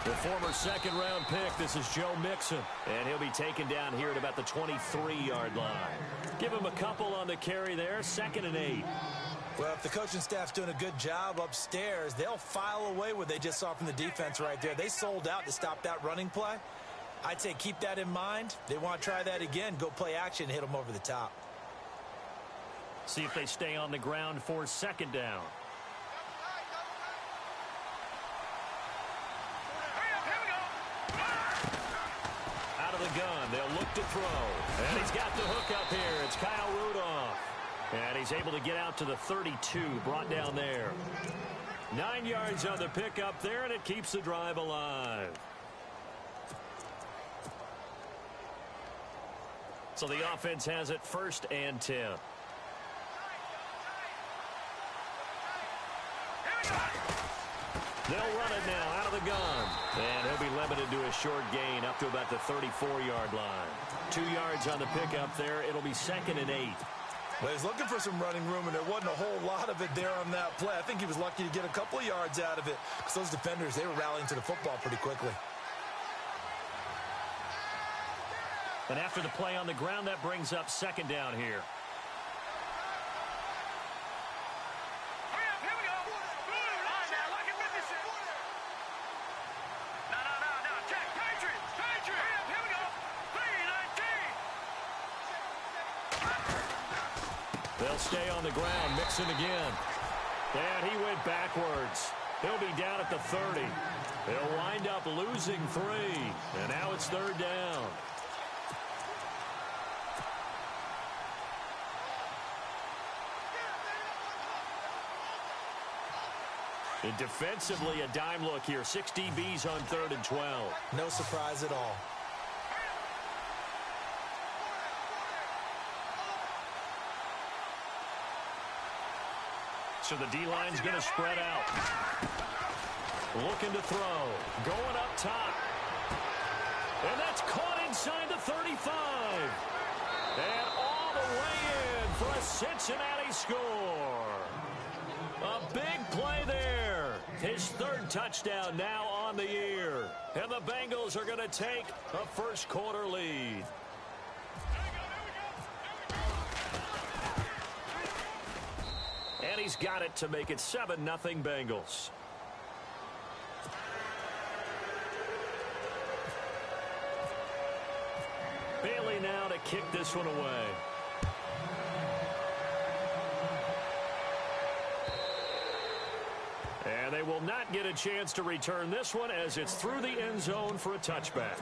The former second-round pick, this is Joe Mixon. And he'll be taken down here at about the 23-yard line. Give him a couple on the carry there, 2nd and 8. Well, if the coaching staff's doing a good job upstairs, they'll file away what they just saw from the defense right there. They sold out to stop that running play. I'd say keep that in mind. They want to try that again. Go play action and hit them over the top. See if they stay on the ground for 2nd down. Out of the gun, they'll look to throw. And he's got the hook up here. It's Kyle Rudolph. And he's able to get out to the 32, brought down there. 9 yards on the pickup there, and it keeps the drive alive. So the offense has it 1st and 10. They'll run it now out of the gun. And he'll be limited to a short gain up to about the 34-yard line. 2 yards on the pickup there. It'll be 2nd and 8. Well, he's looking for some running room, and there wasn't a whole lot of it there on that play. I think he was lucky to get a couple of yards out of it because those defenders, they were rallying to the football pretty quickly. And after the play on the ground, that brings up 2nd down here. They'll stay on the ground. Mixon again. And he went backwards. He'll be down at the 30. He'll wind up losing 3. And now it's 3rd down. And defensively, a dime look here. 6 DBs on 3rd and 12. No surprise at all. So the D-line's going to spread out. Looking to throw. Going up top. And that's caught inside the 35. And all the way in for a Cincinnati score. A big play there. His 3rd touchdown now on the year. And the Bengals are going to take a first-quarter lead. And he's got it to make it 7-0 Bengals. Bailey now to kick this one away. And they will not get a chance to return this one as it's through the end zone for a touchback.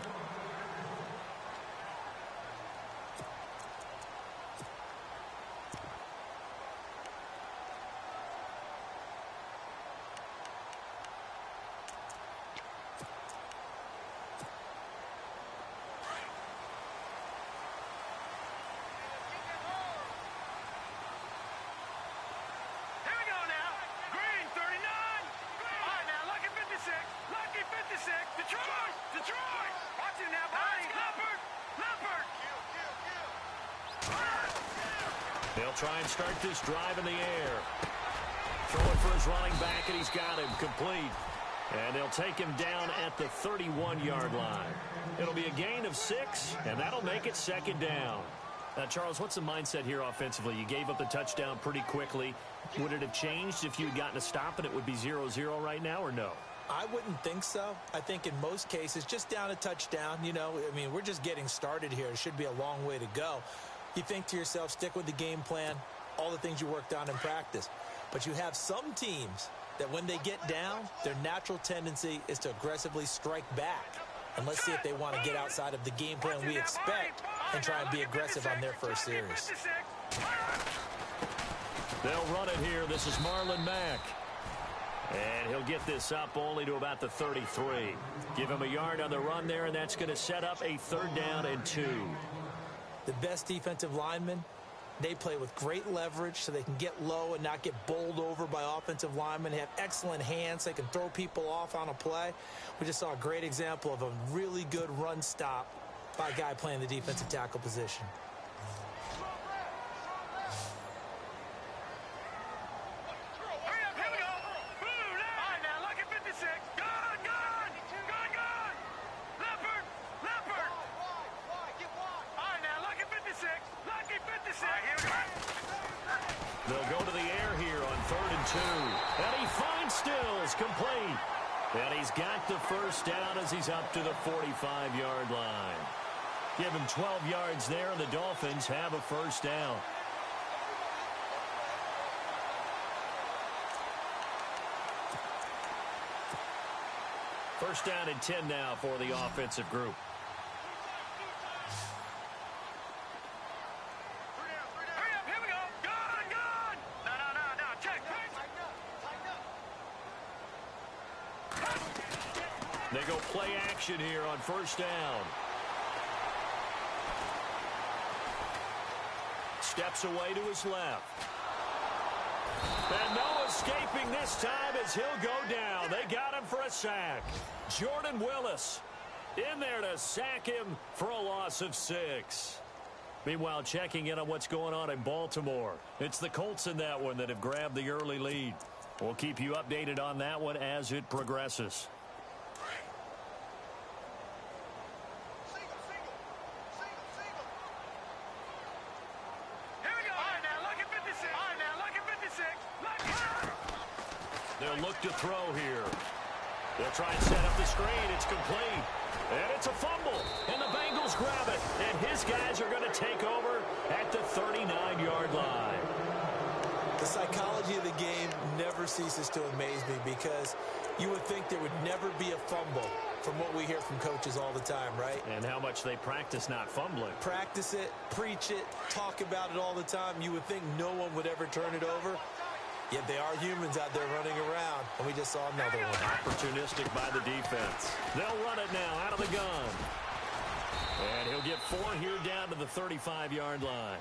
They'll try and start this drive in the air. Throwing for his running back, and he's got him complete. And they'll take him down at the 31-yard line. It'll be a gain of 6, and that'll make it 2nd down. Now, Charles, what's the mindset here offensively? You gave up the touchdown pretty quickly. Would it have changed if you had gotten a stop and it would be 0-0 right now, or no? I wouldn't think so. I think in most cases, just down a touchdown, you know, I mean, we're just getting started here. It should be a long way to go. You think to yourself, stick with the game plan, all the things you worked on in practice. But you have some teams that when they get down, their natural tendency is to aggressively strike back. And let's see if they want to get outside of the game plan we expect and try and be aggressive on their first series. They'll run it here. This is Marlon Mack. And he'll get this up only to about the 33. Give him a yard on the run there, and that's going to set up a 3rd down and 2. The best defensive linemen, they play with great leverage so they can get low and not get bowled over by offensive linemen. They have excellent hands. They can throw people off on a play. We just saw a great example of a really good run stop by a guy playing the defensive tackle position. They'll go to the air here on 3rd and 2. And he finds Stills, complete. And he's got the first down as he's up to the 45-yard line. Give him 12 yards there, and the Dolphins have a first down. First down and 10 now for the offensive group. Here we go. Good. No. Check. They go play action here on first down. Steps away to his left. And no escaping this time as he'll go down. They got him for a sack. Jordan Willis in there to sack him for a loss of 6. Meanwhile, checking in on what's going on in Baltimore. It's the Colts in that one that have grabbed the early lead. We'll keep you updated on that one as it progresses. They'll look to throw here. They'll try and set up the screen. It's complete. And it's a fumble. And the Bengals grab it. And his guys are going to take over at the 39-yard line. The psychology of the game never ceases to amaze me because you would think there would never be a fumble from what we hear from coaches all the time, right? And how much they practice not fumbling. Practice it, preach it, talk about it all the time. You would think no one would ever turn it over. Yet they are humans out there running around, and we just saw another one. Opportunistic by the defense. They'll run it now out of the gun. And he'll get 4 here down to the 35-yard line.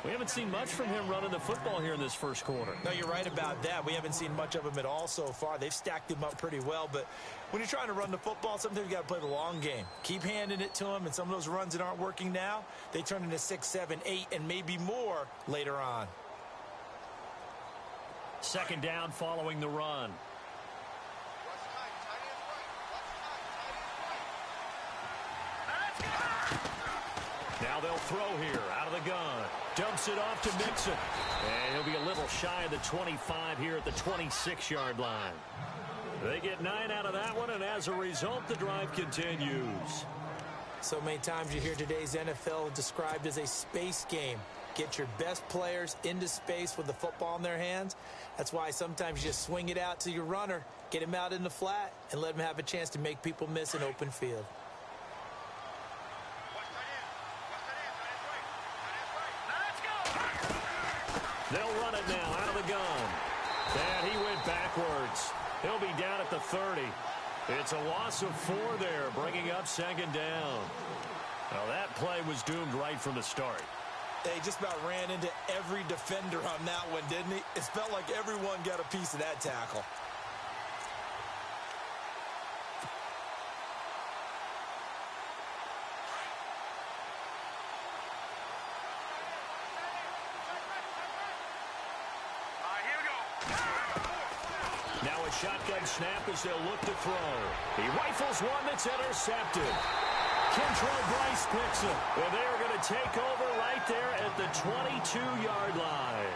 We haven't seen much from him running the football here in this first quarter. No, you're right about that. We haven't seen much of him at all so far. They've stacked him up pretty well, but when you're trying to run the football, sometimes you got to play the long game. Keep handing it to him, and some of those runs that aren't working now, they turn into 6, 7, 8, and maybe more later on. Second down following the run. Now they'll throw here out of the gun. Dumps it off to Mixon. And he'll be a little shy of the 25 here at the 26-yard line. They get 9 out of that one, and as a result, the drive continues. So many times you hear today's NFL described as a space game. Get your best players into space with the football in their hands. That's why sometimes you just swing it out to your runner, get him out in the flat, and let him have a chance to make people miss an open field. They'll run it now out of the gun. And he went backwards. He'll be down at the 30. It's a loss of 4 there, bringing up second down. Well, that play was doomed right from the start. They just about ran into every defender on that one, didn't he? It felt like everyone got a piece of that tackle. Now a shotgun snap as they'll look to throw. He rifles one that's intercepted. Kentrell Bryce picks it. And they're going to take over right there at the 22-yard line.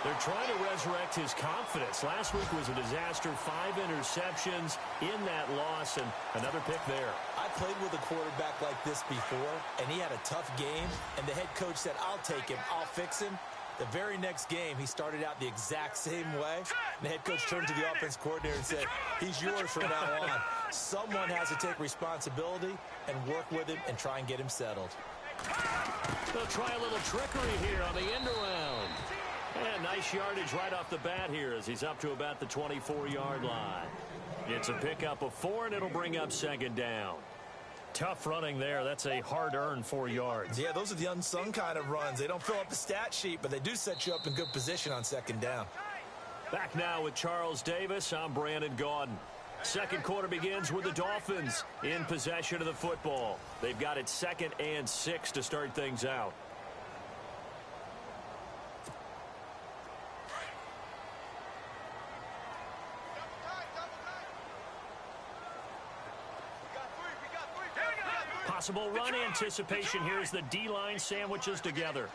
They're trying to resurrect his confidence. Last week was a disaster. 5 interceptions in that loss, and another pick there. I played with a quarterback like this before, and he had a tough game, and the head coach said, I'll take him, I'll fix him. The very next game, he started out the exact same way. And the head coach turned to the offense coordinator and said, he's yours from now on. Someone has to take responsibility and work with him and try and get him settled. They'll try a little trickery here on the end around. And nice yardage right off the bat here as he's up to about the 24-yard line. It's a pickup of 4, and it'll bring up second down. Tough running there. That's a hard-earned 4 yards. Yeah, those are the unsung kind of runs. They don't fill up the stat sheet, but they do set you up in good position on second down. Back now with Charles Davis. I'm Brandon Gaudin. Second quarter begins with the Dolphins in possession of the football. They've got it 2nd and 6 to start things out. Possible run anticipation here as the D-line sandwiches together.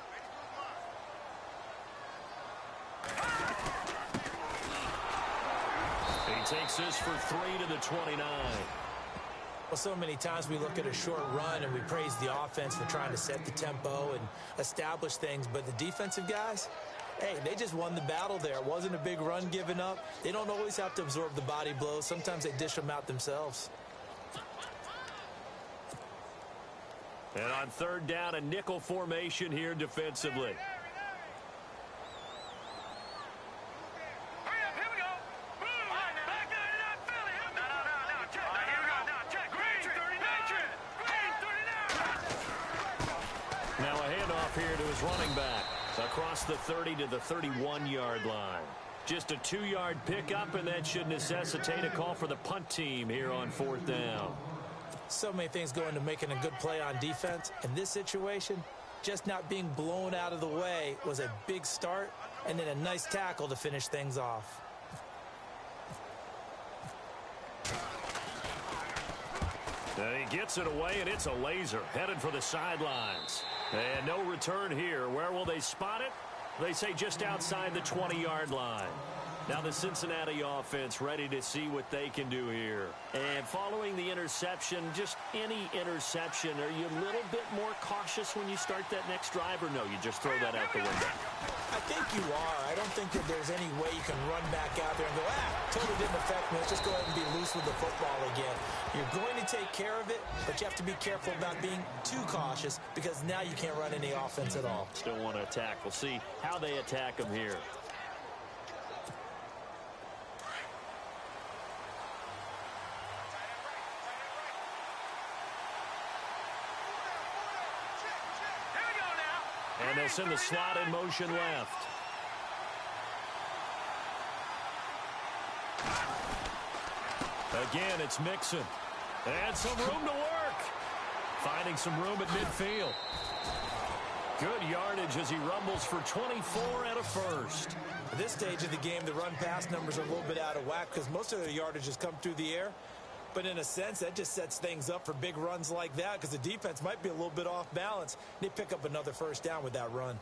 takes this for 3 to the 29. Well, so many times we look at a short run and we praise the offense for trying to set the tempo and establish things, but the defensive guys, hey, they just won the battle there. It wasn't a big run given up. They don't always have to absorb the body blows. Sometimes they dish them out themselves. And on third down, a nickel formation here defensively. Here to his running back across the 30 to the 31-yard line. Just a 2-yard pickup, and that should necessitate a call for the punt team here on fourth down. So many things go into making a good play on defense. In this situation, just not being blown out of the way was a big start, and then a nice tackle to finish things off. And he gets it away, and it's a laser headed for the sidelines. And no return here. Where will they spot it? They say just outside the 20-yard line. Now the Cincinnati offense ready to see what they can do here. And following the interception, just any interception, are you a little bit more cautious when you start that next drive, or no, you just throw that out the window? I think you are. I don't think that there's any way you can run back out there and go, totally didn't affect me. Let's just go ahead and be loose with the football again. You're going to take care of it, but you have to be careful about being too cautious because now you can't run any offense at all. Still want to attack. We'll see how they attack them here. And they'll send the slot in motion left. Again, it's Mixon. And some room to work. Finding some room at midfield. Good yardage as he rumbles for 24 and a first. At this stage of the game, the run-pass numbers are a little bit out of whack because most of the yardage has come through the air. But in a sense, that just sets things up for big runs like that because the defense might be a little bit off balance. They pick up another first down with that run.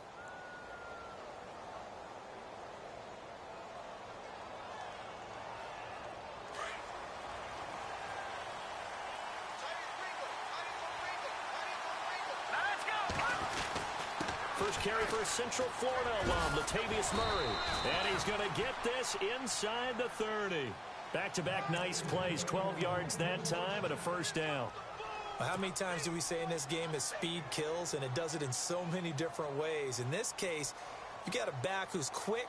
First carry for Central Florida alum, Latavius Murray. And he's going to get this inside the 30. Back-to-back nice plays, 12 yards that time and a first down. Well, how many times do we say in this game that speed kills, and it does it in so many different ways? In this case, you got a back who's quick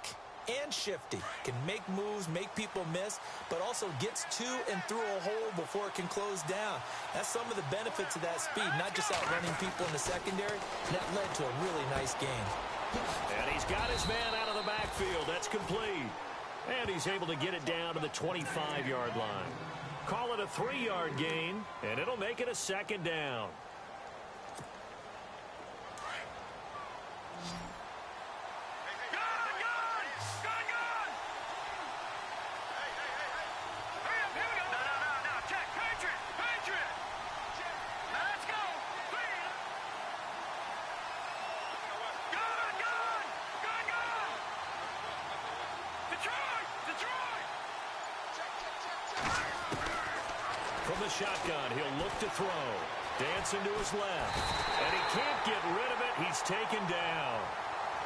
and shifty, can make moves, make people miss, but also gets to and through a hole before it can close down. That's some of the benefits of that speed, not just outrunning people in the secondary. And that led to a really nice game. And he's got his man out of the backfield. That's complete. And he's able to get it down to the 25-yard line. Call it a 3-yard gain, and it'll make it a second down. From the shotgun, he'll look to throw. Dancing to his left. And he can't get rid of it. He's taken down.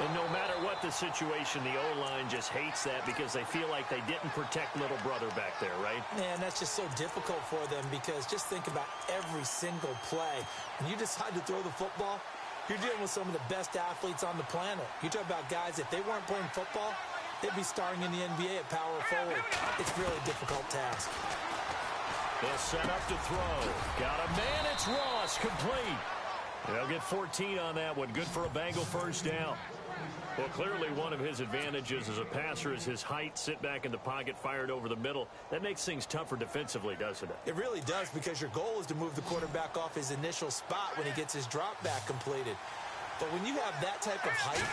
And no matter what the situation, the O-line just hates that because they feel like they didn't protect little brother back there, right? Man, that's just so difficult for them because just think about every single play. When you decide to throw the football, you're dealing with some of the best athletes on the planet. You talk about guys, if they weren't playing football, they'd be starring in the NBA at power forward. It's really a difficult task. They'll set up to throw. Got a man, it's Ross, complete. They'll get 14 on that one. Good for a Bengal first down. Well, clearly one of his advantages as a passer is his height. Sit back in the pocket, fired over the middle. That makes things tougher defensively, doesn't it? It really does because your goal is to move the quarterback off his initial spot when he gets his drop back completed. But when you have that type of height,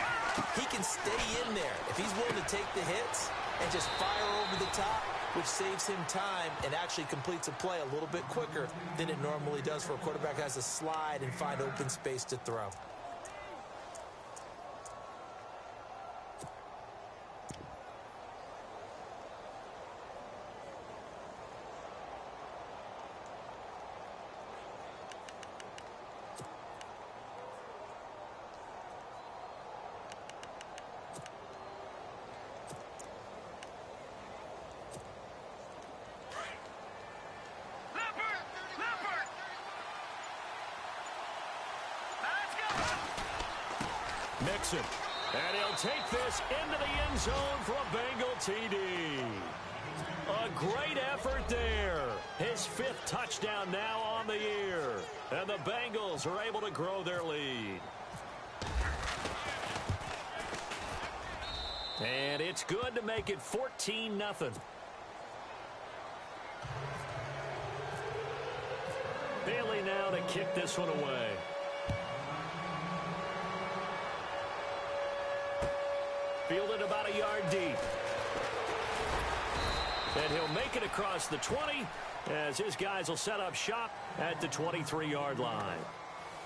he can stay in there. If he's willing to take the hits and just fire over the top, which saves him time and actually completes a play a little bit quicker than it normally does for a quarterback who has to slide and find open space to throw. Texan. And he'll take this into the end zone for a Bengal TD. A great effort there. His 5th touchdown now on the year. And the Bengals are able to grow their lead. And it's good to make it 14-0. Bailey now to kick this one away. Fielded about a yard deep. And he'll make it across the 20 as his guys will set up shop at the 23-yard line.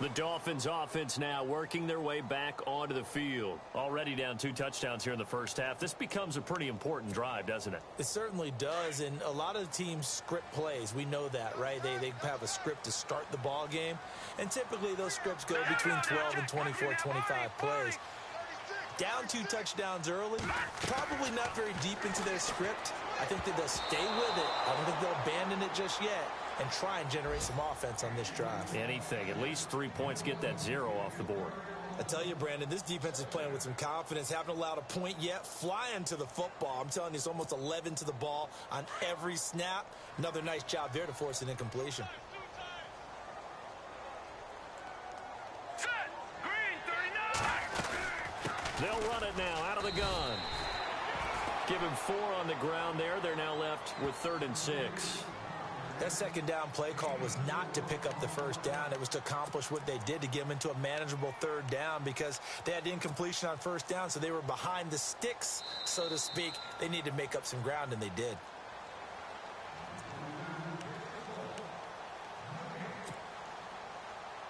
The Dolphins offense now working their way back onto the field. Already down 2 touchdowns here in the first half. This becomes a pretty important drive, doesn't it? It certainly does, and a lot of teams script plays. We know that, right? They have a script to start the ball game, and typically those scripts go between 12 and 24, 25 plays. Down 2 touchdowns early, probably not very deep into their script. I think that they'll stay with it. I don't think they'll abandon it just yet and try and generate some offense on this drive. Anything. At least 3 points, get that 0 off the board. I tell you, Brandon, this defense is playing with some confidence. Haven't allowed a point yet. Flying to the football. I'm telling you, it's almost 11 to the ball on every snap. Another nice job there to force an incompletion. They'll run it now out of the gun. Give him 4 on the ground there. They're now left with 3rd and 6. That second down play call was not to pick up the first down. It was to accomplish what they did to get them into a manageable 3rd down because they had incompletion on first down, so they were behind the sticks, so to speak. They needed to make up some ground, and they did.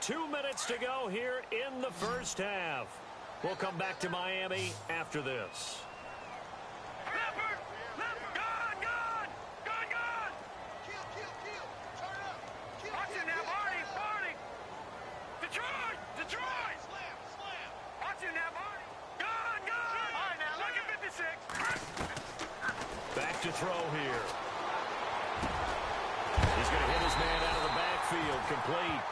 Two minutes to go here in the first half. We'll come back to Miami after this. Back to throw here. He's going to hit his man out of the backfield, complete.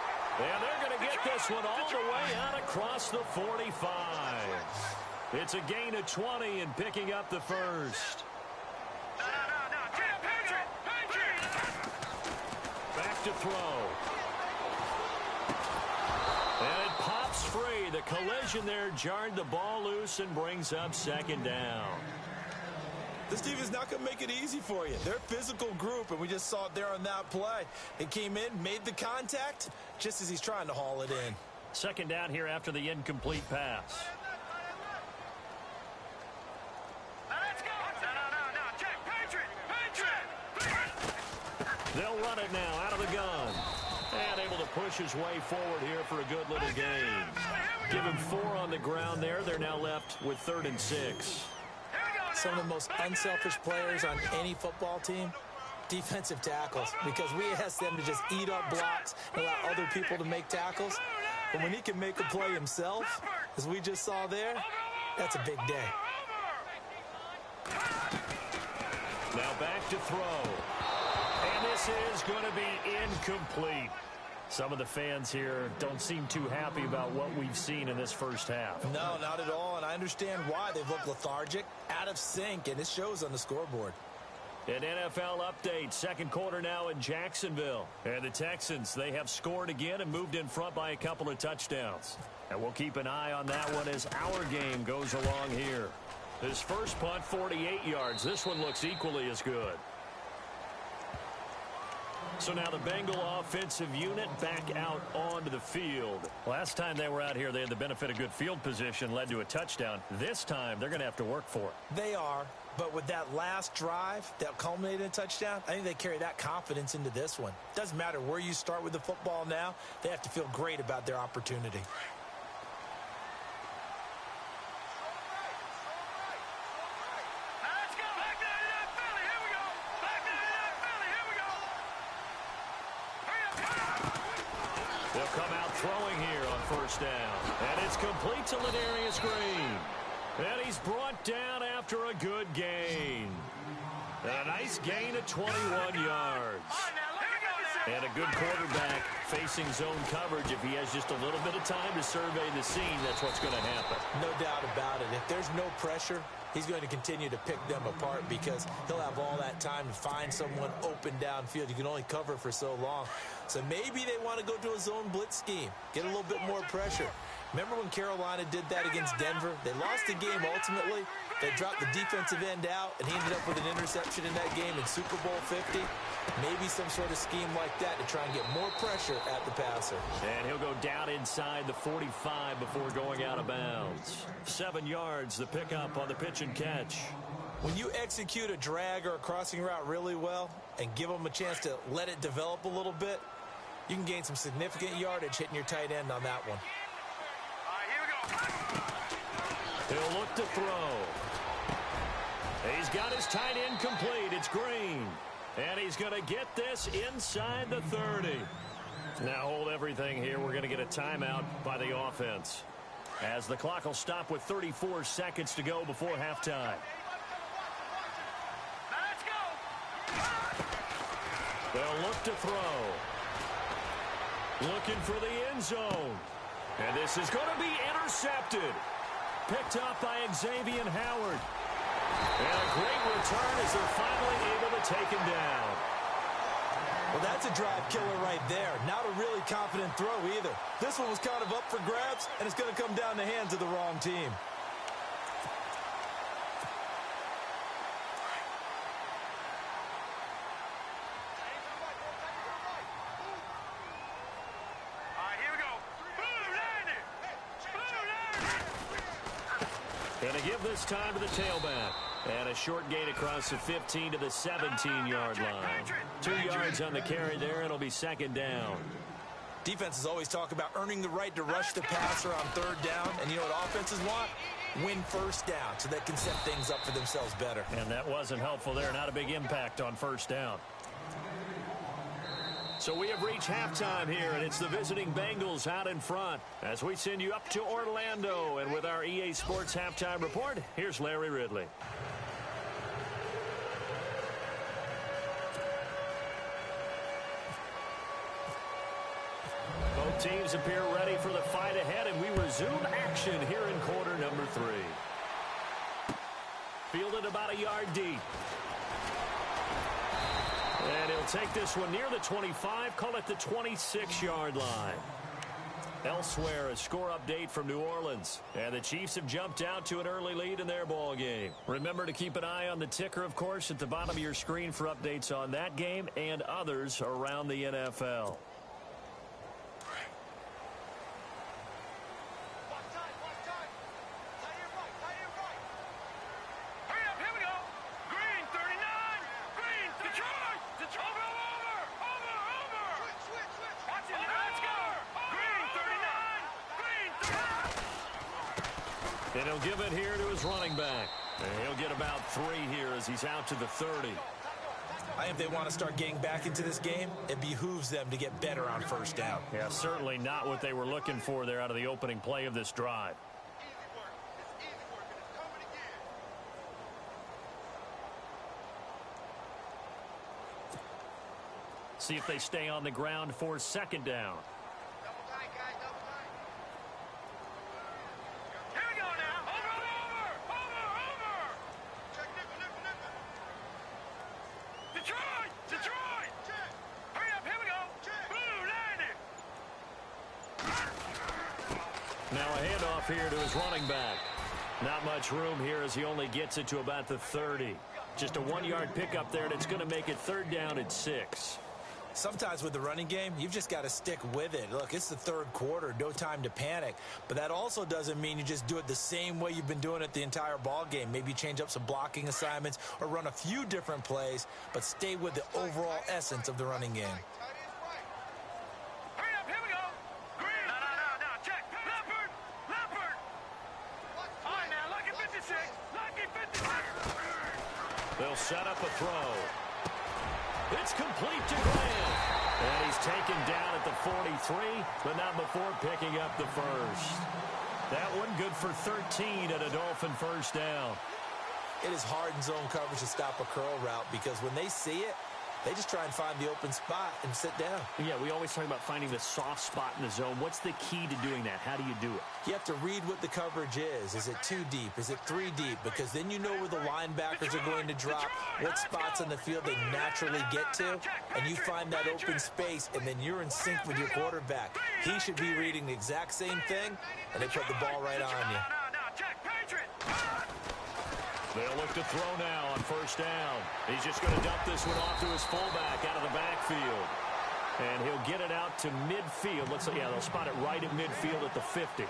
And they're going to get this one all the way out across the 45. It's a gain of 20 and picking up the first. Back to throw. And it pops free. The collision there jarred the ball loose and brings up 2nd down. This team is not going to make it easy for you. They're a physical group, and we just saw it there on that play. They came in, made the contact, just as he's trying to haul it in. 2nd down here after the incomplete pass. They'll run it now out of the gun. And able to push his way forward here for a good little gain. Give him 4 on the ground there. They're now left with 3rd and 6. Some of the most unselfish players on any football team, defensive tackles, because we ask them to just eat up blocks and allow other people to make tackles. But when he can make a play himself, as we just saw there, that's a big day. Now back to throw. And this is going to be incomplete. Some of the fans here don't seem too happy about what we've seen in this first half. No, not at all, and I understand why. They've looked lethargic, out of sync, and it shows on the scoreboard. An NFL update, 2nd quarter now in Jacksonville. And the Texans, they have scored again and moved in front by a couple of touchdowns. And we'll keep an eye on that one as our game goes along here. His first punt, 48 yards. This one looks equally as good. So now the Bengal offensive unit back out onto the field. Last time they were out here, they had the benefit of good field position, led to a touchdown. This time, they're going to have to work for it. They are, but with that last drive that culminated in a touchdown, I think they carry that confidence into this one. Doesn't matter where you start with the football now, they have to feel great about their opportunity. They'll come out throwing here on first down. And it's complete to Ladarius Green. And he's brought down after a good gain. A nice gain of 21 yards. And a good quarterback facing zone coverage. If he has just a little bit of time to survey the scene, that's what's going to happen. No doubt about it. If there's no pressure, he's going to continue to pick them apart because he'll have all that time to find someone open downfield. You can only cover for so long. So maybe they want to go to a zone blitz scheme, get a little bit more pressure. Remember when Carolina did that against Denver? They lost the game ultimately. They dropped the defensive end out, and he ended up with an interception in that game in Super Bowl 50. Maybe some sort of scheme like that to try and get more pressure at the passer. And he'll go down inside the 45 before going out of bounds. 7 yards, the pickup on the pitch and catch. When you execute a drag or a crossing route really well and give them a chance to let it develop a little bit, you can gain some significant yardage hitting your tight end on that one. He'll look to throw. He's got his tight end complete. It's Green. And he's going to get this inside the 30. Now hold everything here. We're going to get a timeout by the offense, as the clock will stop with 34 seconds to go before halftime. Let's go. They'll look to throw. Looking for the end zone. And this is going to be intercepted. Picked up by Xavier Howard. And a great return as they're finally able to take him down. Well, that's a drive killer right there. Not a really confident throw either. This one was kind of up for grabs, and it's going to come down the hands of the wrong team. Going to give this time to the tailback. And a short gain across the 15 to the 17-yard line. 2 yards on the carry there. It'll be second down. Defenses always talk about earning the right to rush the passer on third down. And you know what offenses want? Win first down so they can set things up for themselves better. And that wasn't helpful there. Not a big impact on first down. So we have reached halftime here, and it's the visiting Bengals out in front as we send you up to Orlando. And with our EA Sports Halftime Report, here's Larry Ridley. Both teams appear ready for the fight ahead, and we resume action here in quarter number 3. Fielded about a yard deep. And he'll take this one near the 25, call it the 26-yard line. Elsewhere, a score update from New Orleans. And the Chiefs have jumped out to an early lead in their ball game. Remember to keep an eye on the ticker, of course, at the bottom of your screen for updates on that game and others around the NFL. And he'll give it here to his running back. And he'll get about 3 here as he's out to the 30. I think if they want to start getting back into this game, it behooves them to get better on first down. Yeah, certainly not what they were looking for there out of the opening play of this drive. See if they stay on the ground for second down. Now a handoff here to his running back. Not much room here as he only gets it to about the 30. Just a 1-yard pickup there, and it's going to make it third down at 6. Sometimes with the running game, you've just got to stick with it. Look, it's the third quarter, no time to panic. But that also doesn't mean you just do it the same way you've been doing it the entire ball game. Maybe change up some blocking assignments or run a few different plays, but stay with the overall essence of the running game. They'll set up a throw. It's complete to Grant. And he's taken down at the 43, but not before picking up the first. That one good for 13 at a Dolphin first down. It is hard in zone coverage to stop a curl route because when they see it, They just try and find the open spot and sit down. Yeah, we always talk about finding the soft spot in the zone. What's the key to doing that? How do you do it? You have to read what the coverage is. Is it 2 deep? Is it 3 deep? Because then you know where the linebackers are going to drop, what spots on the field they naturally get to, and you find that open space, and then you're in sync with your quarterback. He should be reading the exact same thing, and they put the ball right on you. They'll look to throw now on first down. He's just going to dump this one off to his fullback out of the backfield. And he'll get it out to midfield. Looks like, yeah, they'll spot it right at midfield at the 50.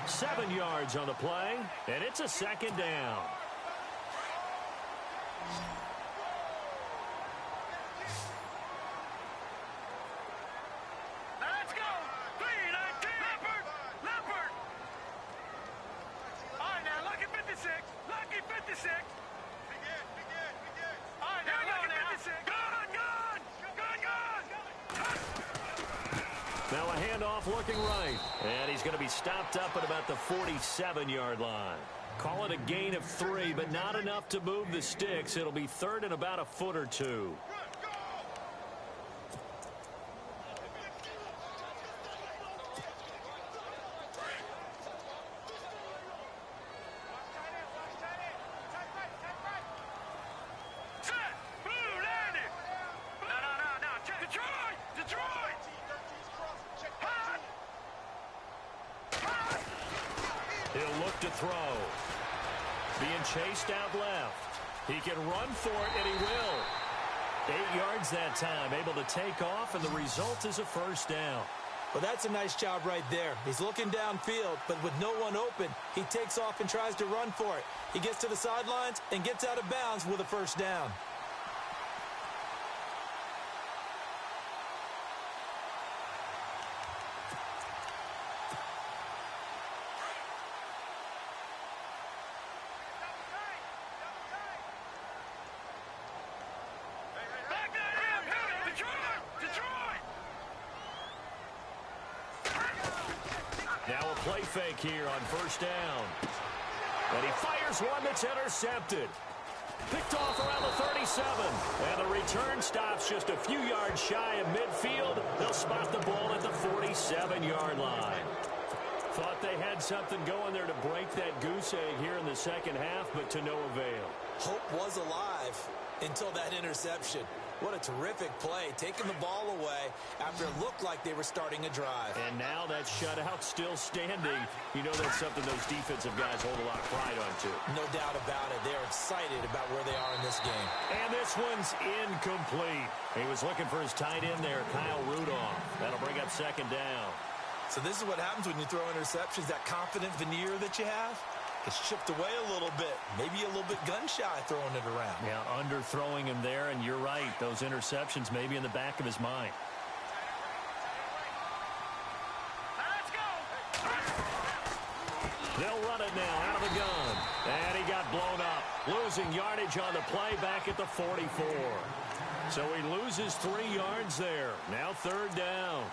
7 yards on the play, and it's a second down. Let's go! 3-19! Leopard! All right, now, lucky 56. Lucky 56. All right, now, lucky 56. Now a handoff looking right. And he's going to be stopped up at about the 47-yard line. Call it a gain of 3, but not enough to move the sticks. It'll be third and about a foot or two. He'll look to throw. Being chased out left. He can run for it, and he will. 8 yards that time, able to take off, and the result is a first down. Well, that's a nice job right there. He's looking downfield, but with no one open, he takes off and tries to run for it. He gets to the sidelines and gets out of bounds with a first down. Now a play fake here on first down. And he fires one that's intercepted. Picked off around the 37. And the return stops just a few yards shy of midfield. They'll spot the ball at the 47-yard line. Thought they had something going there to break that goose egg here in the second half, but to no avail. Hope was alive until that interception. What a terrific play, taking the ball away after it looked like they were starting a drive. And now that shutout still standing. You know that's something those defensive guys hold a lot of pride on, too. No doubt about it. They're excited about where they are in this game. And this one's incomplete. He was looking for his tight end there, Kyle Rudolph. That'll bring up second down. So this is what happens when you throw interceptions, that confident veneer that you have. It's chipped away a little bit, maybe a little bit gun-shy throwing it around. Yeah, underthrowing him there, and you're right. Those interceptions may be in the back of his mind. Let's go! They'll run it now out of the gun. And he got blown up. Losing yardage on the play back at the 44. So he loses 3 yards there. Now third down.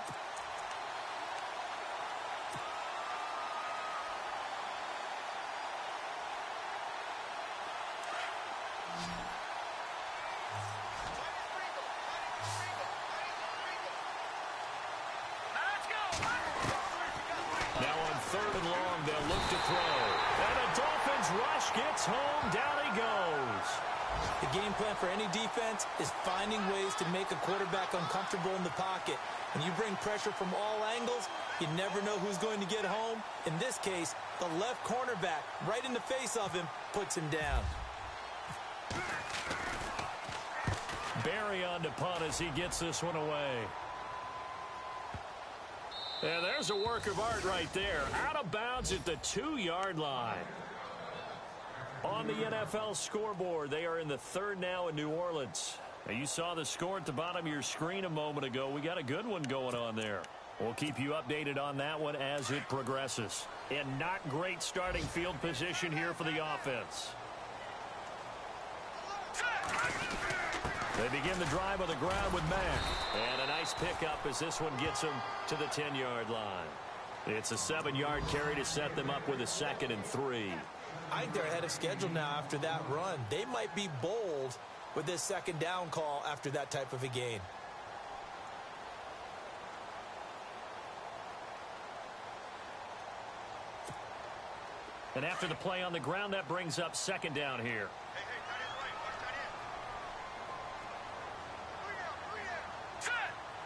Gets home, down he goes. The game plan for any defense is finding ways to make a quarterback uncomfortable in the pocket. When you bring pressure from all angles, you never know who's going to get home. In this case, the left cornerback, right in the face of him, puts him down. Barry on to punt as he gets this one away. And there's a work of art right there. Out of bounds at the 2-yard line. On the NFL scoreboard, they are in the third now in New Orleans. Now, you saw the score at the bottom of your screen a moment ago. We got a good one going on there. We'll keep you updated on that one as it progresses. And not great starting field position here for the offense. They begin the drive on the ground with Mack. And a nice pickup as this one gets them to the 10-yard line. It's a 7-yard carry to set them up with a 2nd and 3. I think they're ahead of schedule now after that run. They might be bold with this second down call after that type of a gain. And after the play on the ground, that brings up second down here. Set.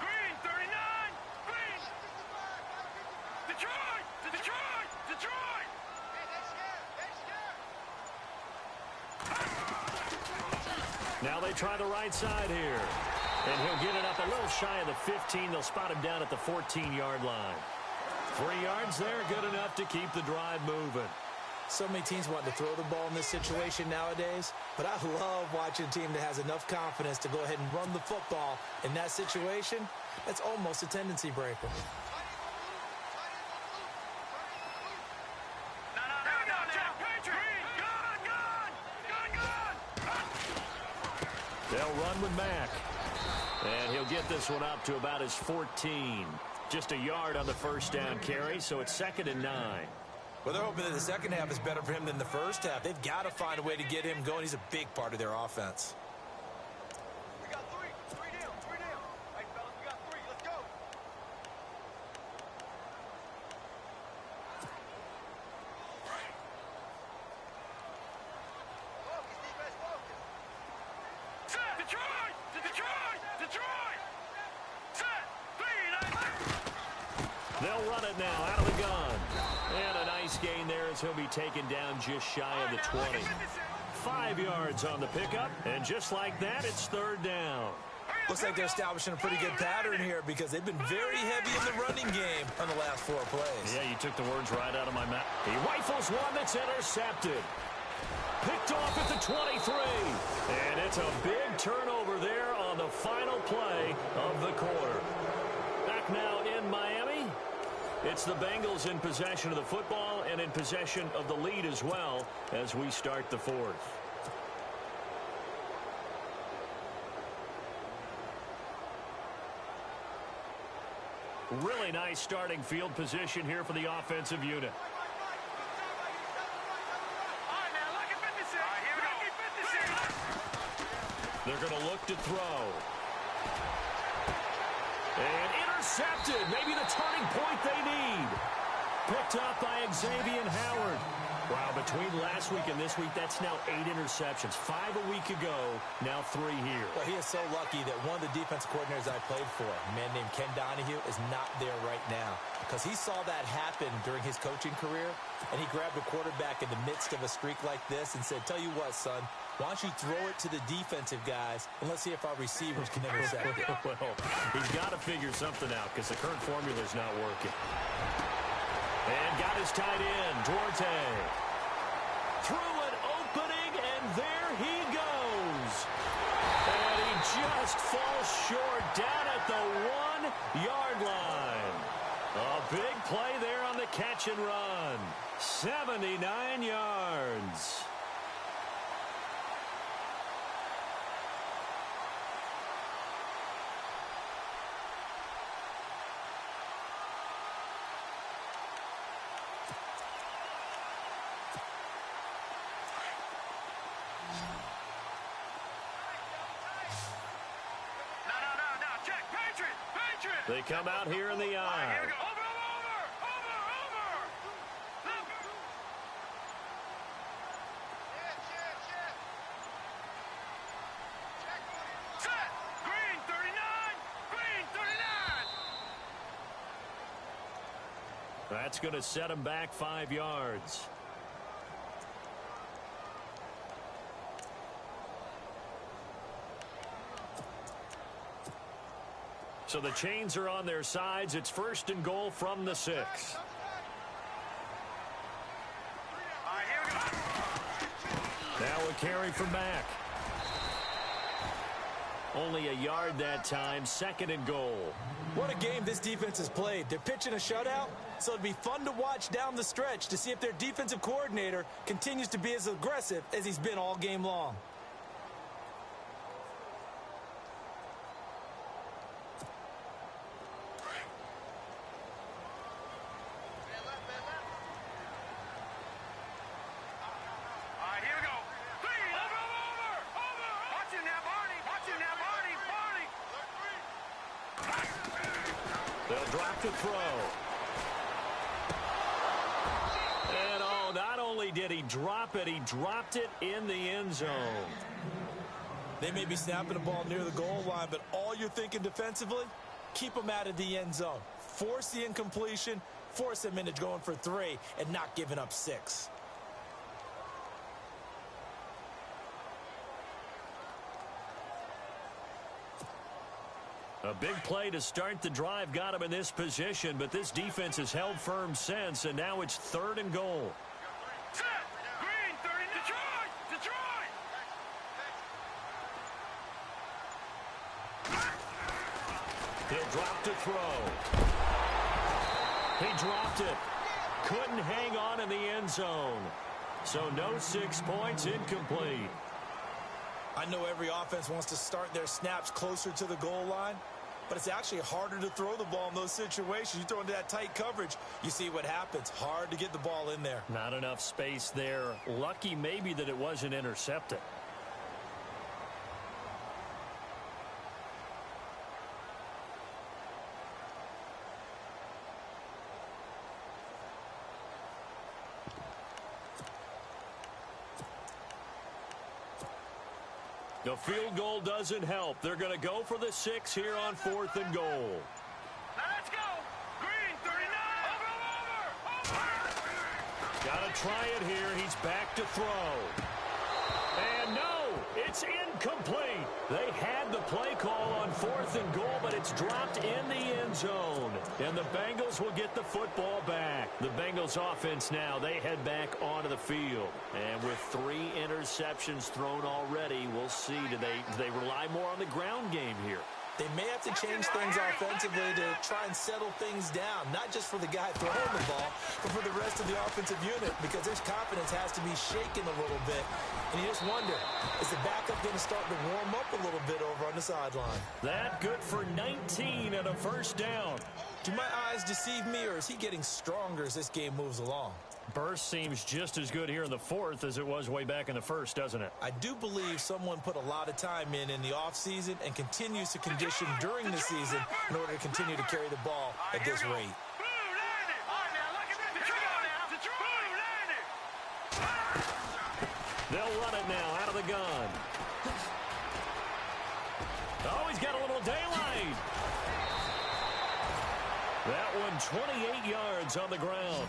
Green, 39. Green. Detroit. Detroit. Detroit. Now they try the right side here. And he'll get it up a little shy of the 15. They'll spot him down at the 14-yard line. 3 yards there, good enough to keep the drive moving. So many teams want to throw the ball in this situation nowadays, but I love watching a team that has enough confidence to go ahead and run the football. In that situation, that's almost a tendency breaker. No, Jack Patriot. Gun. They'll run with Mack. And he'll get this one up to about his 14. Just a yard on the first down carry, so it's 2nd and 9. Well, they're hoping that the second half is better for him than the first half. They've got to find a way to get him going. He's a big part of their offense. We got three. Three down. Hey, fellas, we got 3. Let's go. Focus, defense, focus. Set. Detroit. Set. They'll run it now out of the gun. And a nice gain there as he'll be taken down just shy of the 20. 5 yards on the pickup, and just like that, it's 3rd down. Looks like they're establishing a pretty good pattern here because they've been very heavy in the running game on the last 4 plays. Yeah, you took the words right out of my mouth. He rifles one that's intercepted. Picked off at the 23. And it's a big turnover there on the final play of the quarter. Back now in Miami. It's the Bengals in possession of the football and in possession of the lead as well as we start the 4th. Really nice starting field position here for the offensive unit. They're going to look to throw. And intercepted. Maybe the turning point they need. Picked up by Xavier Howard. Wow, between last week and this week, that's now 8 interceptions. 5 a week ago, now 3 here. Well, he is so lucky that one of the defense coordinators I played for, a man named Ken Donahue, is not there right now. Because he saw that happen during his coaching career, and he grabbed a quarterback in the midst of a streak like this and said, tell you what, son, why don't you throw it to the defensive guys, and let's see if our receivers can intercept it. Well, he's got to figure something out because the current formula is not working. And got his tight end, Duarte. Through an opening, and there he goes. And he just falls short down at the 1-yard line. A big play there on the catch and run. 79 yards. No, Jack Patriot. They come out here in the eye. Here we go. Over. Set. Green, 39. That's going to set him back 5 yards. So the chains are on their sides. It's 1st and goal from the 6. All right, here we go. Now a carry from Mack. Only a yard that time. 2nd and goal. What a game this defense has played. They're pitching a shutout, so it'd be fun to watch down the stretch to see if their defensive coordinator continues to be as aggressive as he's been all game long. All right, here we go. Three. Over. Watch it now. They'll drop to throw. And, oh, not only did he drop it, he dropped it in the end zone. They may be snapping the ball near the goal line, but all you're thinking defensively, keep them out of the end zone. Force the incompletion, force them into going for 3, and not giving up 6. A big play to start the drive got him in this position, but this defense has held firm since, and now it's 3rd and goal. Set. Green, 30. Detroit. Detroit. He'll drop to throw. He dropped it. Couldn't hang on in the end zone. So no 6 points, incomplete. I know every offense wants to start their snaps closer to the goal line, but it's actually harder to throw the ball in those situations. You throw into that tight coverage, you see what happens. Hard to get the ball in there. Not enough space there. Lucky maybe that it wasn't intercepted. The field goal doesn't help. They're going to go for the 6 here on 4th and goal. Now let's go. Green, 39. Over. Got to try it here. He's back to throw. And no, it's incomplete. They had the play call on 4th and goal, but it's dropped in the end zone. And the Bengals will get the football back. The Bengals offense now, they head back onto the field. And with 3 interceptions thrown already, we'll see. Do they rely more on the ground game here? They may have to change things offensively to try and settle things down, not just for the guy throwing the ball, but for the rest of the offensive unit, because their confidence has to be shaken a little bit. And you just wonder, is the backup going to start to warm up a little bit over on the sideline? That good for 19 and a first down. Do my eyes deceive me, or is he getting stronger as this game moves along? Burst seems just as good here in the 4th as it was way back in the 1st, doesn't it? I do believe someone put a lot of time in the offseason and continues to condition during the season in order to continue to carry the ball at this rate. Blue, landed. All right, now look at this. Detroit now. Detroit. Blue, landed. They'll run it now out of the gun. Oh, he's got a little daylight. That one 28 yards on the ground.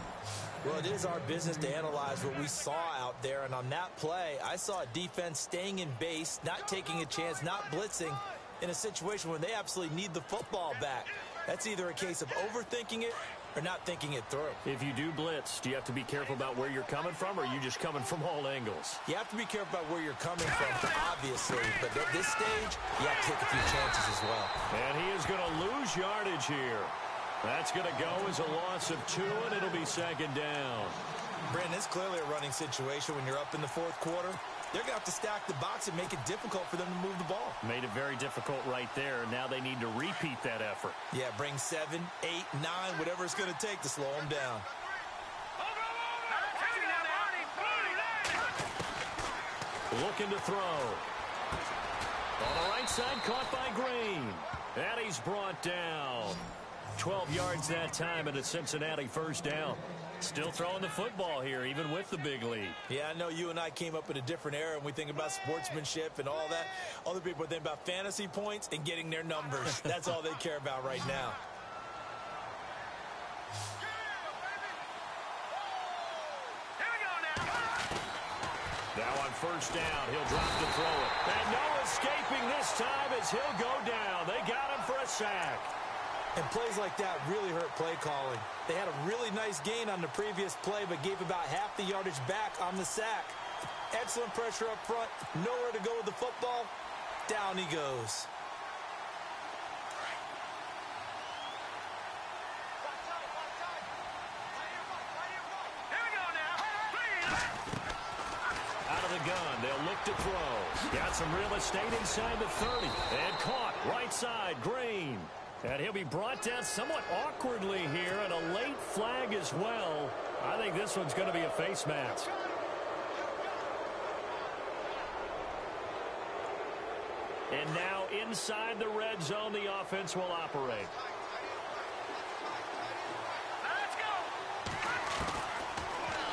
Well, it is our business to analyze what we saw out there, and on that play, I saw a defense staying in base, not taking a chance, not blitzing, in a situation where they absolutely need the football back. That's either a case of overthinking it or not thinking it through. If you do blitz, do you have to be careful about where you're coming from, or are you just coming from all angles? You have to be careful about where you're coming from, obviously, but at this stage, you have to take a few chances as well. And he is going to lose yardage here. That's going to go as a loss of 2, and it'll be 2nd down. Brandon, it's clearly a running situation when you're up in the 4th quarter. They're going to have to stack the box and make it difficult for them to move the ball. Made it very difficult right there. Now they need to repeat that effort. Yeah, bring 7, 8, 9, whatever it's going to take to slow them down. Looking to throw. On the right side, caught by Green. And he's brought down. 12 yards that time, and a Cincinnati first down. Still throwing the football here, even with the big lead. Yeah, I know you and I came up in a different era, and we think about sportsmanship and all that. Other people think about fantasy points and getting their numbers. That's all they care about right now. Now on first down, he'll drop to throw it. And no escaping this time as he'll go down. They got him for a sack. And plays like that really hurt play calling. They had a really nice gain on the previous play, but gave about half the yardage back on the sack. Excellent pressure up front. Nowhere to go with the football. Down he goes. Out of the gun, they'll look to throw. Got some real estate inside the 30. And caught right side, Green. And he'll be brought down somewhat awkwardly here, and a late flag as well. I think this one's going to be a face mask. And now inside the red zone, the offense will operate.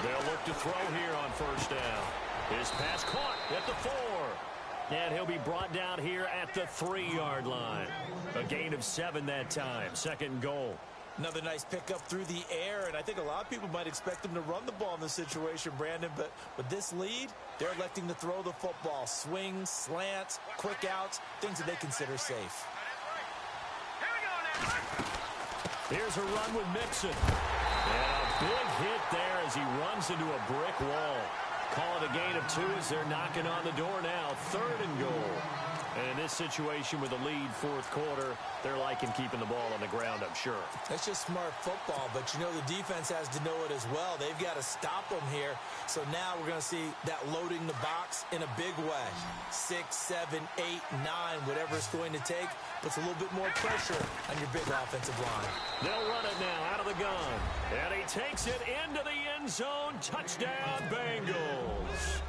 They'll look to throw here on first down. His pass caught at the 4. And he'll be brought down here at the 3-yard line. A gain of 7 that time. Second and goal. Another nice pickup through the air, and I think a lot of people might expect them to run the ball in this situation, Brandon, but with this lead, they're electing to throw the football. Swings, slants, quick outs, things that they consider safe. Here's a run with Mixon. And a big hit there as he runs into a brick wall. Call it a gain of 2 as they're knocking on the door now. Third and goal. And in this situation with a lead fourth quarter, they're liking keeping the ball on the ground, I'm sure. That's just smart football, but you know the defense has to know it as well. They've got to stop them here. So now we're going to see that loading the box in a big way. 6, 7, 8, 9, whatever it's going to take, puts a little bit more pressure on your big offensive line. They'll run it now out of the gun. And he takes it into the end zone. Touchdown, Bengals.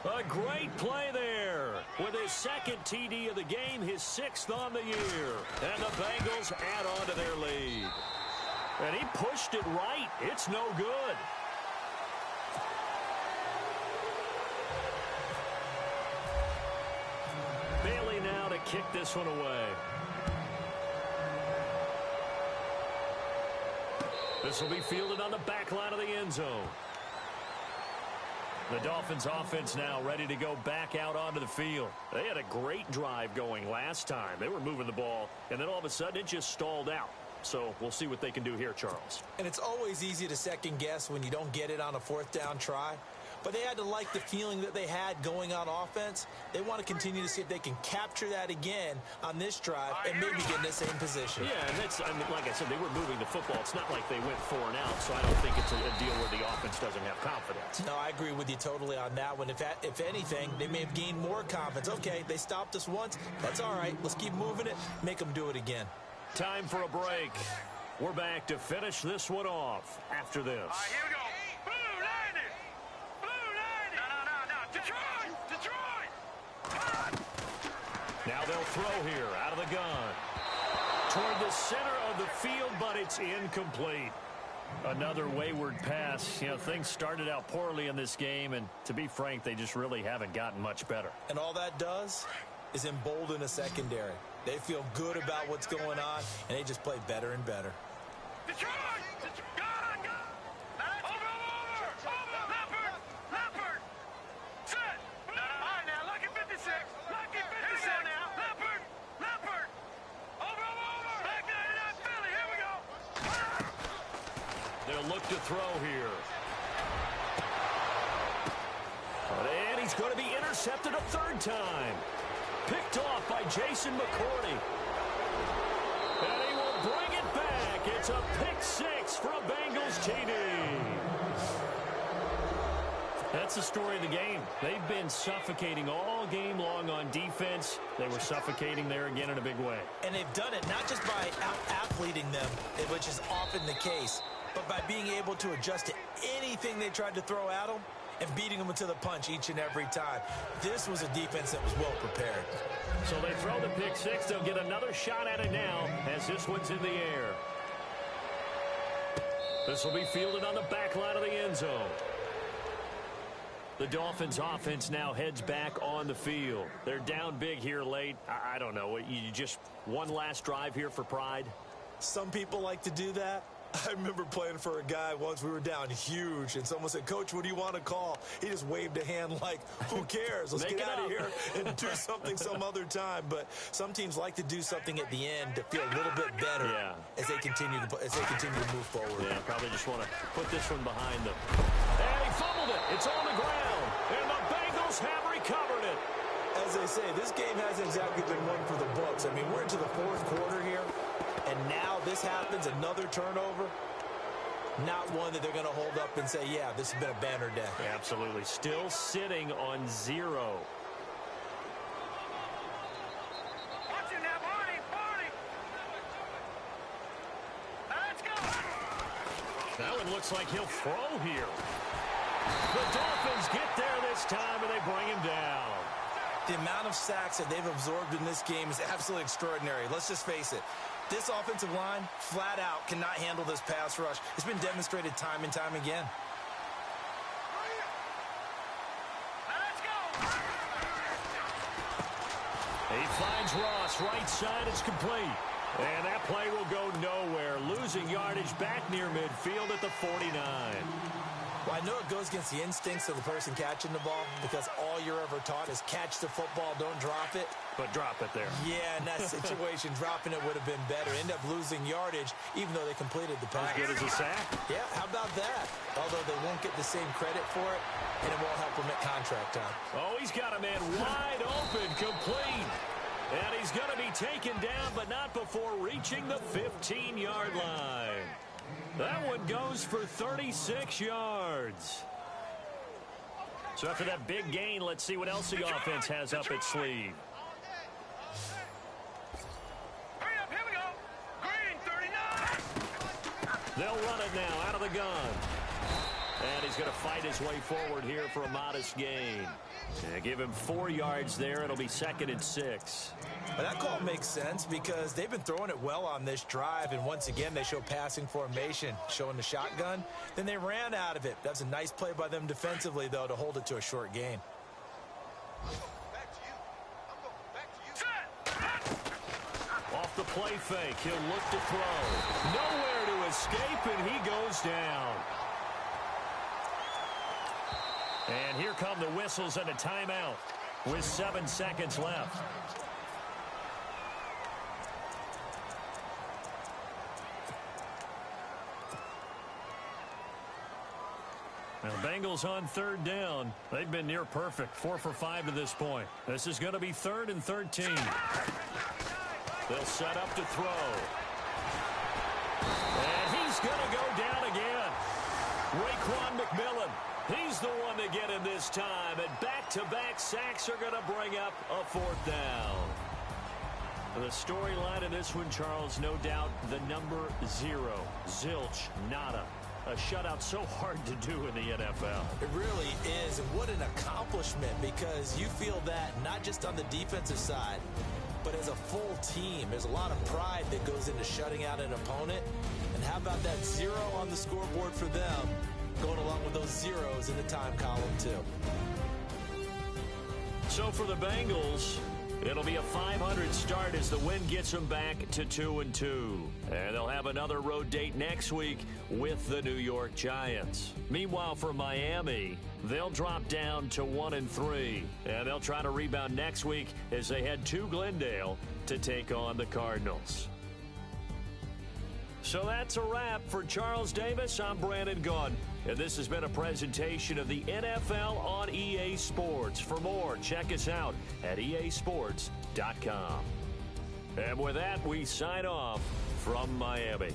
A great play there with his second TD of the game, his 6th on the year. And the Bengals add on to their lead. And he pushed it right. It's no good. Bailey now to kick this one away. This will be fielded on the back line of the end zone. The Dolphins offense now ready to go back out onto the field. They had a great drive going last time. They were moving the ball, and then all of a sudden it just stalled out. So we'll see what they can do here, Charles. And it's always easy to second guess when you don't get it on a 4th down try. But they had to like the feeling that they had going on offense. They want to continue to see if they can capture that again on this drive and maybe get in the same position. Yeah, and that's, I mean, like I said, they were moving the football. It's not like they went 4 and out, so I don't think it's a deal where the offense doesn't have confidence. No, I agree with you totally on that one. If anything, they may have gained more confidence. Okay, they stopped us once. That's all right. Let's keep moving it. Make them do it again. Time for a break. We're back to finish this one off after this. All right, here we go. Blue landed. Blue landed. No. Detroit. Now they'll throw here out of the gun. Toward the center of the field, but it's incomplete. Another wayward pass. You know, things started out poorly in this game, and to be frank, they just really haven't gotten much better. And all that does is embolden a secondary. They feel good about what's going on, and they just play better and better. Detroit! Gone! Over! Leopard! Set! All right, now, lucky 56. Lucky 56 now. Leopard! Over! Back there to that Philly. Here we go. They'll look to throw here. And he's going to be intercepted a 3rd time. Picked off by Jason McCourty. And he will bring it back. It's a pick 6 for a Bengals TD. That's the story of the game. They've been suffocating all game long on defense. They were suffocating there again in a big way. And they've done it not just by out-athleting them, which is often the case, but by being able to adjust to anything they tried to throw at them and beating them to the punch each and every time. This was a defense that was well prepared. So they throw the pick 6. They'll get another shot at it now as this one's in the air. This will be fielded on the back line of the end zone. The Dolphins offense now heads back on the field. They're down big here late. I don't know. You just one last drive here for pride? Some people like to do that. I remember playing for a guy once. We were down huge, and someone said, "Coach, what do you want to call?" He just waved a hand like, who cares? Let's get out of here and do something some other time. But some teams like to do something at the end to feel a little bit better as they continue to move forward. Yeah, probably just want to put this one behind them. And he fumbled it. It's on the ground, and the Bengals have recovered it. As they say, this game hasn't exactly been one for the books. I mean, we're into the 4th quarter here. And now this happens, another turnover. Not one that they're going to hold up and say, yeah, this has been a banner day. Yeah, absolutely. Still sitting on 0. Watch it now, Barney. Let's go. That one looks like he'll throw here. The Dolphins get there this time, and they bring him down. The amount of sacks that they've absorbed in this game is absolutely extraordinary. Let's just face it. This offensive line, flat out, cannot handle this pass rush. It's been demonstrated time and time again. He finds Ross, right side, it's complete. And that play will go nowhere, losing yardage back near midfield at the 49. Well, I know it goes against the instincts of the person catching the ball because all you're ever taught is catch the football, don't drop it. But drop it there. Yeah, in that situation, dropping it would have been better. End up losing yardage, even though they completed the pass. As good as a sack? Yeah, how about that? Although they won't get the same credit for it, and it won't help them at contract time. Oh, he's got a man wide open, complete. And he's going to be taken down, but not before reaching the 15-yard line. That one goes for 36 yards. So after that big gain, let's see what else the offense has up its sleeve. Hurry up, here we go. Green, 39. They'll run it now out of the gun. And he's going to fight his way forward here for a modest gain. Yeah, give him 4 yards there. It'll be 2nd and 6. Well, that call makes sense because they've been throwing it well on this drive, and once again they show passing formation, showing the shotgun. Then they ran out of it. That's a nice play by them defensively, though, to hold it to a short gain. Back to you. I'm going back to you. Set. Off the play fake, he'll look to throw. Nowhere to escape, and he goes down. And here come the whistles and a timeout with 7 seconds left. Now, Bengals on 3rd down. They've been near perfect, 4 for 5 to this point. This is going to be 3rd and 13. They'll set up to throw. And he's going to go down again. Raekwon McMillan. He's the one to get him this time. And back-to-back sacks are going to bring up a 4th down. The storyline of this one, Charles, no doubt the number 0. Zilch, nada. A shutout so hard to do in the NFL. It really is, and what an accomplishment, because you feel that not just on the defensive side, but as a full team. There's a lot of pride that goes into shutting out an opponent. And how about that 0 on the scoreboard for them, going along with those zeros in the time column, too. So for the Bengals, it'll be a 500 start as the win gets them back to 2-2. And they'll have another road date next week with the New York Giants. Meanwhile, for Miami, they'll drop down to 1-3. And they'll try to rebound next week as they head to Glendale to take on the Cardinals. So that's a wrap for Charles Davis. I'm Brandon Gaudin, and this has been a presentation of the NFL on EA Sports. For more, check us out at easports.com. And with that, we sign off from Miami.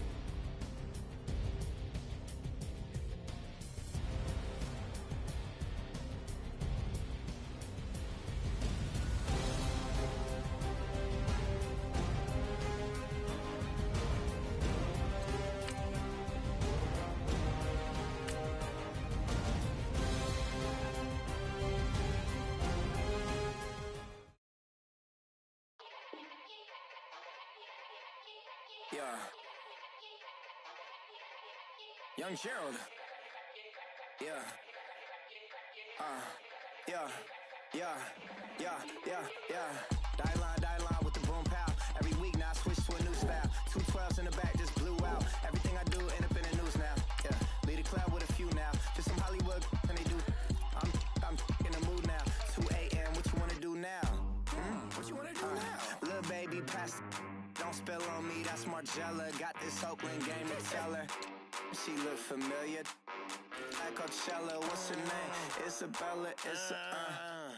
Yeah. Young Gerald. Yeah. Die line with the boom pow. Every week now I switch to a new style. 212s in the back just blew out. Everything I do end up in the news now. Yeah. Lead a club with a few now. Just some Hollywood and they do. I'm in the mood now. 2 a.m. What you wanna do now? What you wanna do now? Little baby pass. Don't spill on me, that's Margella. Got this Oakland game to tell her. She look familiar. Like Coachella, what's her name? Isabella,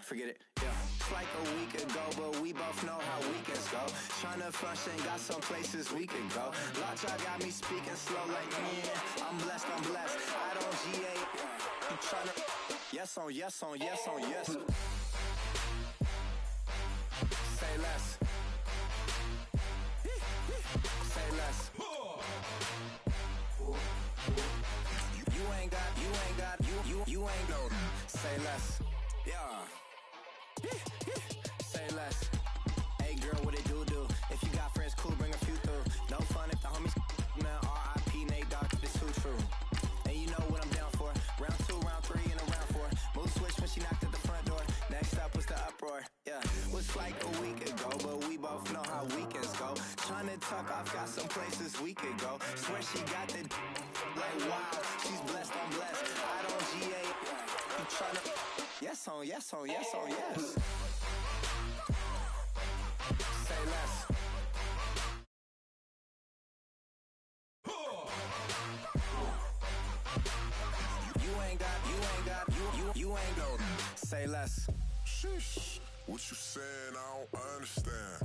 forget it, yeah. It's like a week ago, but we both know how weekends go. Tryna function, got some places we could go. Lockjaw got me speaking slow like, yeah, I'm blessed. I don't GA. You tryna, yes on yes. Say less. Say less. You ain't no. Say less. Yeah. Say less. Hey girl, what it do? If you got friends, cool, bring a few through. No fun if the homies, man. R.I.P. Nate Dogg, this too true. And you know what I'm down for. Round 2, round 3, and a round 4. Move switch when she knocked at the front door. Next up was the uproar. Yeah, was like a week ago. wanna talk, I've got some places we could go. Swear she got the like wow, she's blessed, I'm blessed. I don't GA. You tryna yes on, yes on, yes on, yes. Say less. You ain't go. Say less. Sheesh. What you saying? I don't understand.